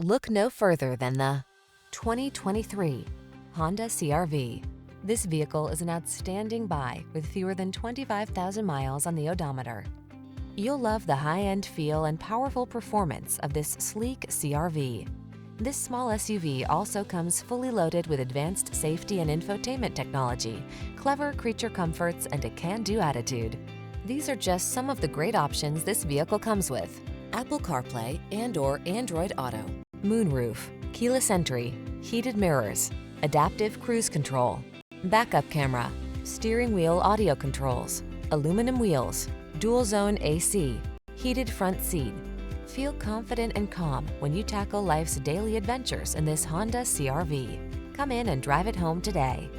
Look no further than the 2023 Honda CR-V. This vehicle is an outstanding buy with fewer than 25,000 miles on the odometer. You'll love the high-end feel and powerful performance of this sleek CR-V. This small SUV also comes fully loaded with advanced safety and infotainment technology, clever creature comforts, and a can-do attitude. These are just some of the great options this vehicle comes with: Apple CarPlay and/or Android Auto, moonroof, keyless entry, heated mirrors, adaptive cruise control, backup camera, steering wheel audio controls, aluminum wheels, dual zone AC, heated front seat. Feel confident and calm when you tackle life's daily adventures in this Honda CR-V. Come in and drive it home today.